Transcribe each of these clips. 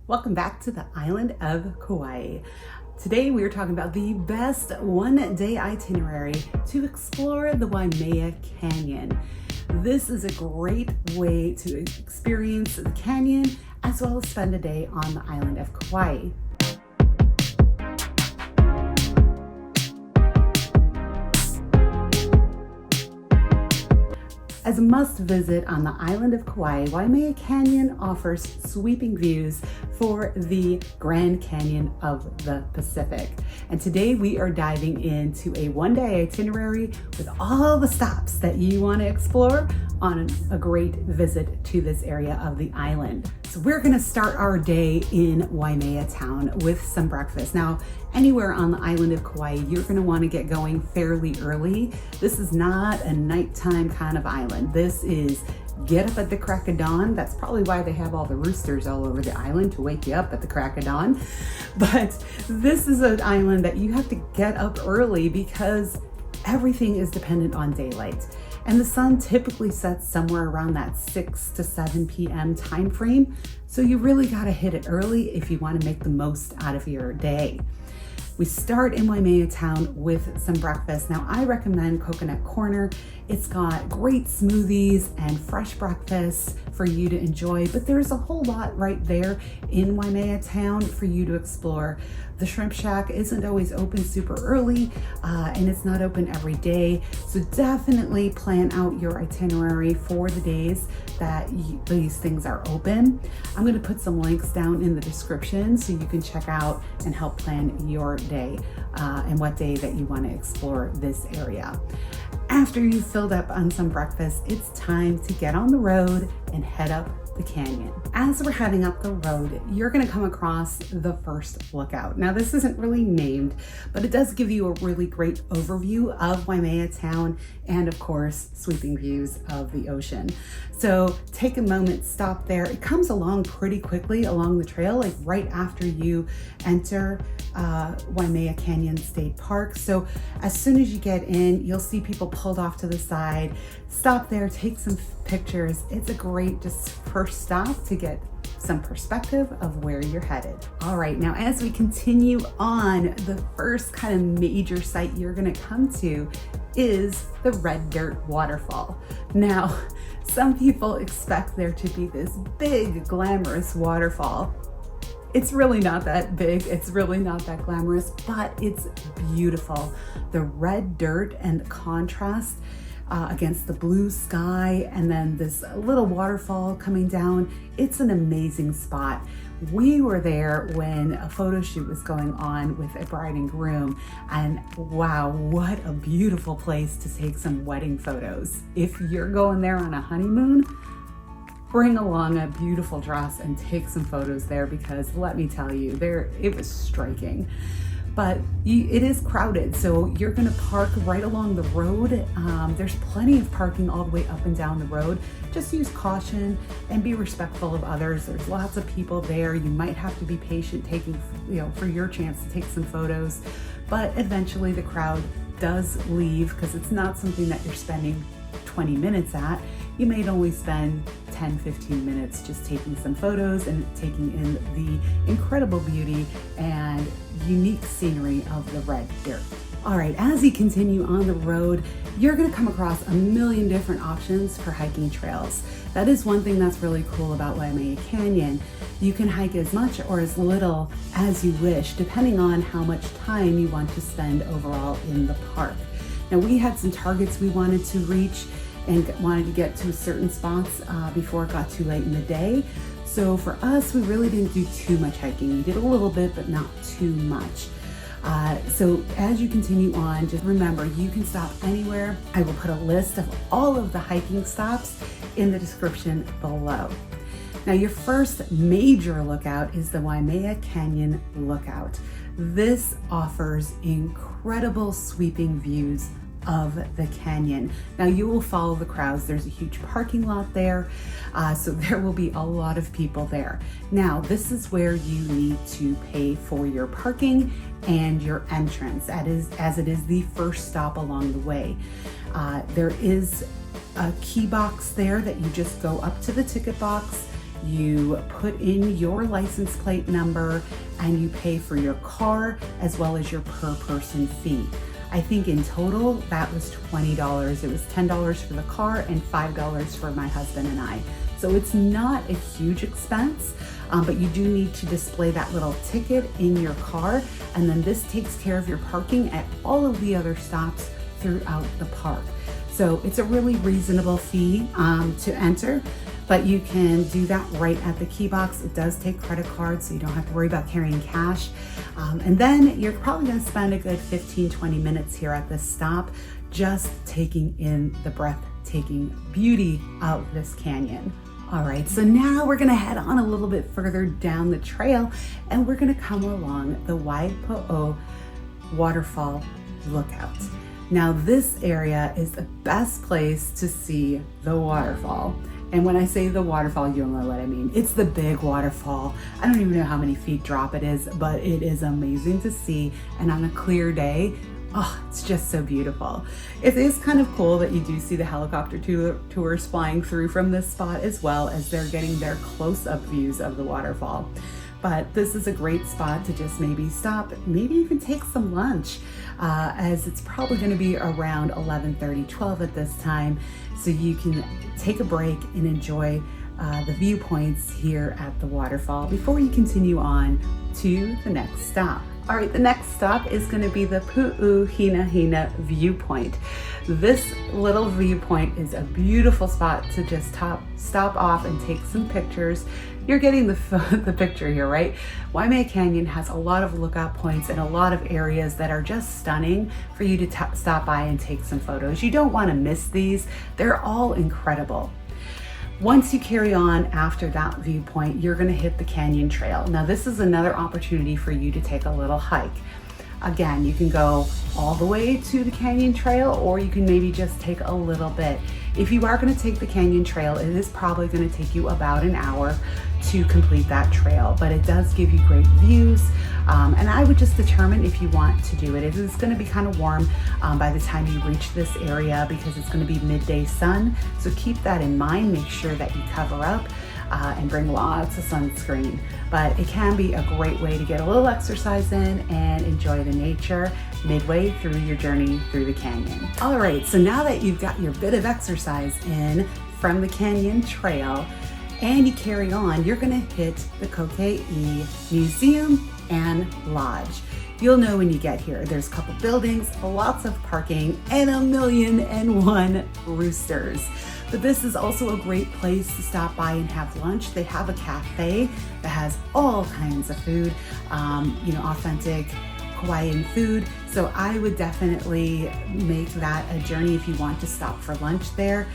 Welcome back to the island of Kauai. Today we are talking about the best one-day itinerary to explore the Waimea Canyon. This is a great way to experience the canyon as well as spend a day on the island of Kauai. As a must visit on the island of Kauai, Waimea Canyon offers sweeping views for the Grand Canyon of the Pacific. And today we are diving into a one-day itinerary with all the stops that you want to explore on a great visit to this area of the island. So we're going to start our day in Waimea town with some breakfast. Now, anywhere on the island of Kauai, you're going to want to get going fairly early. This is not a nighttime kind of island. This is get up at the crack of dawn. That's probably why they have all the roosters all over the island, to wake you up at the crack of dawn. But this is an island that you have to get up early because everything is dependent on daylight. And the sun typically sets somewhere around that 6 to 7 p.m. time frame. So you really got to hit it early if you want to make the most out of your day. We start in Waimea town with some breakfast. Now I recommend Coconut Corner. It's got great smoothies and fresh breakfasts for you to enjoy, but there's a whole lot right there in Waimea town for you to explore. The Shrimp Shack isn't always open super early and it's not open every day. So definitely plan out your itinerary for the days that these things are open. I'm going to put some links down in the description so you can check out and help plan your day and what day that you want to explore this area. After you've filled up on some breakfast, it's time to get on the road and head up the canyon. As we're heading up the road, you're going to come across the first lookout. Now this isn't really named, but it does give you a really great overview of Waimea town and of course sweeping views of the ocean. So take a moment, stop there. It comes along pretty quickly along the trail, like right after you enter Waimea Canyon State Park. So as soon as you get in, you'll see people pulled off to the side. Stop there, take some pictures. It's a great just first stop to get some perspective of where you're headed. All right, now as we continue on, the first kind of major site you're gonna come to is the Red Dirt Waterfall. Now, some people expect there to be this big, glamorous waterfall. It's really not that big, it's really not that glamorous, but it's beautiful. The red dirt and the contrast against the blue sky and then this little waterfall coming down, it's an amazing spot. We were there when a photo shoot was going on with a bride and groom, and wow, what a beautiful place to take some wedding photos. If you're going there on a honeymoon, bring along a beautiful dress and take some photos there, because let me tell you, it was striking. But it is crowded, so you're gonna park right along the road. There's plenty of parking all the way up and down the road. Just use caution and be respectful of others. There's lots of people there. You might have to be patient for your chance to take some photos, but eventually the crowd does leave because it's not something that you're spending 20 minutes at. You may only spend 10-15 minutes just taking some photos and taking in the incredible beauty and unique scenery of the red dirt. All right, as you continue on the road, you're gonna come across a million different options for hiking trails. That is one thing that's really cool about Waimea Canyon. You can hike as much or as little as you wish, depending on how much time you want to spend overall in the park. Now, we had some targets we wanted to reach and wanted to get to certain spots before it got too late in the day. So for us, we really didn't do too much hiking. We did a little bit, but not too much. So as you continue on, just remember, you can stop anywhere. I will put a list of all of the hiking stops in the description below. Now, your first major lookout is the Waimea Canyon Lookout. This offers incredible sweeping views of the canyon. Now you will follow the crowds. There's a huge parking lot there, so there will be a lot of people there. Now this is where you need to pay for your parking and your entrance, as it is the first stop along the way. There is a key box there that you just go up to the ticket box. You put in your license plate number and you pay for your car as well as your per person fee. I think in total that was $20. It was $10 for the car and $5 for my husband and I. So it's not a huge expense, but you do need to display that little ticket in your car, and then this takes care of your parking at all of the other stops throughout the park. So it's a really reasonable fee to enter, but you can do that right at the key box. It does take credit cards, so you don't have to worry about carrying cash. And then you're probably gonna spend a good 15-20 minutes here at this stop, just taking in the breathtaking beauty of this canyon. All right, so now we're gonna head on a little bit further down the trail and we're gonna come along the Pu'u Waterfall Lookout. Now this area is the best place to see the waterfall. And when I say the waterfall, you'll know what I mean. It's the big waterfall. I don't even know how many feet drop it is, but it is amazing to see. And on a clear day, oh, it's just so beautiful. It is kind of cool that you do see the helicopter tours flying through from this spot, as well as they're getting their close-up views of the waterfall. But this is a great spot to just maybe stop, maybe even take some lunch, as it's probably gonna be around 11:30, 12 at this time. So you can take a break and enjoy the viewpoints here at the waterfall before you continue on to the next stop. All right, the next stop is gonna be the Pu'u Hinahina viewpoint. This little viewpoint is a beautiful spot to just stop off and take some pictures. You're getting the picture here, right? Waimea Canyon has a lot of lookout points and a lot of areas that are just stunning for you to stop by and take some photos. You don't wanna miss these. They're all incredible. Once you carry on after that viewpoint, you're gonna hit the canyon trail. Now this is another opportunity for you to take a little hike. Again, you can go all the way to the canyon trail, or you can maybe just take a little bit. If you are gonna take the canyon trail, it is probably gonna take you about an hour to complete that trail, but it does give you great views. And I would just determine if you want to do it. It is gonna be kind of warm by the time you reach this area because it's gonna be midday sun. So keep that in mind, make sure that you cover up and bring lots of sunscreen. But it can be a great way to get a little exercise in and enjoy the nature midway through your journey through the canyon. All right, so now that you've got your bit of exercise in from the canyon trail and you carry on, you're gonna hit the Koke'e Museum and Lodge. You'll know when you get here. There's a couple buildings, lots of parking, and 1,000,001 roosters. But this is also a great place to stop by and have lunch. They have a cafe that has all kinds of food, authentic Hawaiian food. So I would definitely make that a journey if you want to stop for lunch there.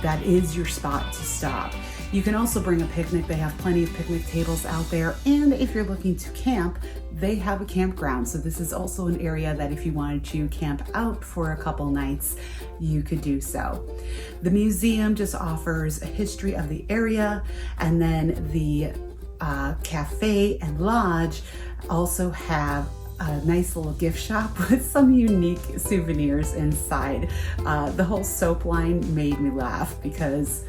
That is your spot to stop. You can also bring a picnic. They have plenty of picnic tables out there. And if you're looking to camp, they have a campground. So this is also an area that if you wanted to camp out for a couple nights, you could do so. The museum just offers a history of the area, and then the cafe and lodge also have a nice little gift shop with some unique souvenirs inside. The whole soap line made me laugh because,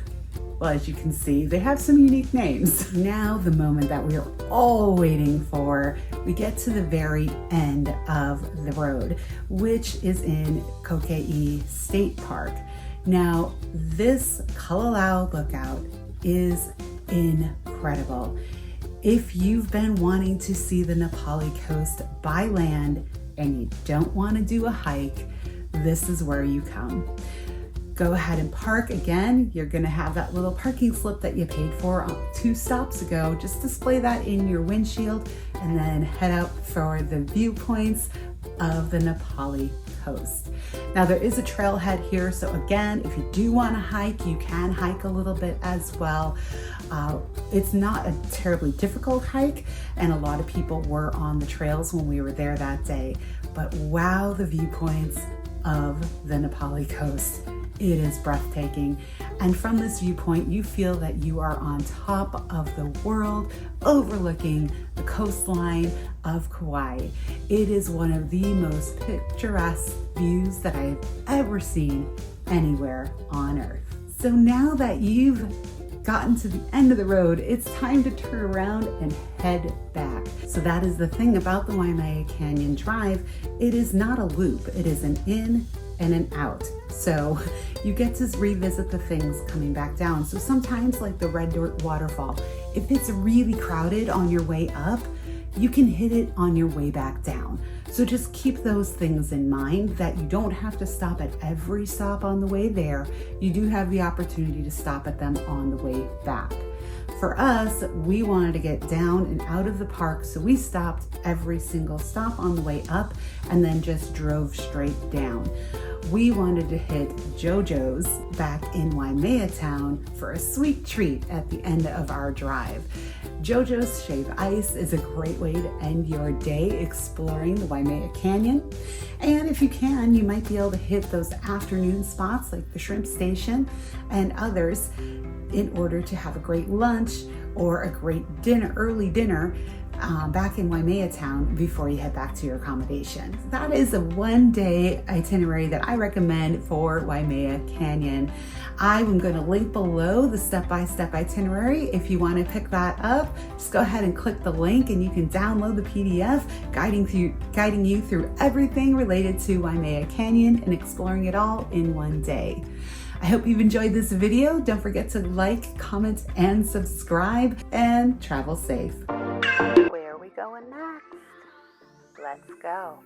well, as you can see, they have some unique names. Now, the moment that we're all waiting for, we get to the very end of the road, which is in Koke'e State Park. Now, this Kalalau Lookout is incredible. If you've been wanting to see the Na Pali coast by land and you don't want to do a hike, this is where you come. Go ahead and park. Again, you're gonna have that little parking slip that you paid for 2 stops ago. Just display that in your windshield and then head out for the viewpoints of the Na Pali coast. Now there is a trailhead here, so again, if you do want to hike, you can hike a little bit as well. It's not a terribly difficult hike, and a lot of people were on the trails when we were there that day, but wow, the viewpoints of the Na Pali coast. It is breathtaking. And from this viewpoint, you feel that you are on top of the world, overlooking the coastline of Kauai. It is one of the most picturesque views that I've ever seen anywhere on earth. So now that you've gotten to the end of the road, it's time to turn around and head back. So that is the thing about the Waimea Canyon Drive. It is not a loop, it is an in and an out. So you get to revisit the things coming back down. So sometimes, like the Red Dirt Waterfall, if it's really crowded on your way up, you can hit it on your way back down. So just keep those things in mind, that you don't have to stop at every stop on the way there. You do have the opportunity to stop at them on the way back. For us, we wanted to get down and out of the park, so we stopped every single stop on the way up and then just drove straight down. We wanted to hit JoJo's back in Waimea Town for a sweet treat at the end of our drive. JoJo's Shaved Ice is a great way to end your day exploring the Waimea Canyon. And if you can, you might be able to hit those afternoon spots like the Shrimp Station and others in order to have a great lunch or a great dinner, early dinner back in Waimea Town before you head back to your accommodation. That is a one-day itinerary that I recommend for Waimea Canyon. I am going to link below the step-by-step itinerary. If you want to pick that up, just go ahead and click the link and you can download the PDF guiding you through everything related to Waimea Canyon and exploring it all in one day. I hope you've enjoyed this video. Don't forget to like, comment, and subscribe, and travel safe. Where are we going next? Let's go.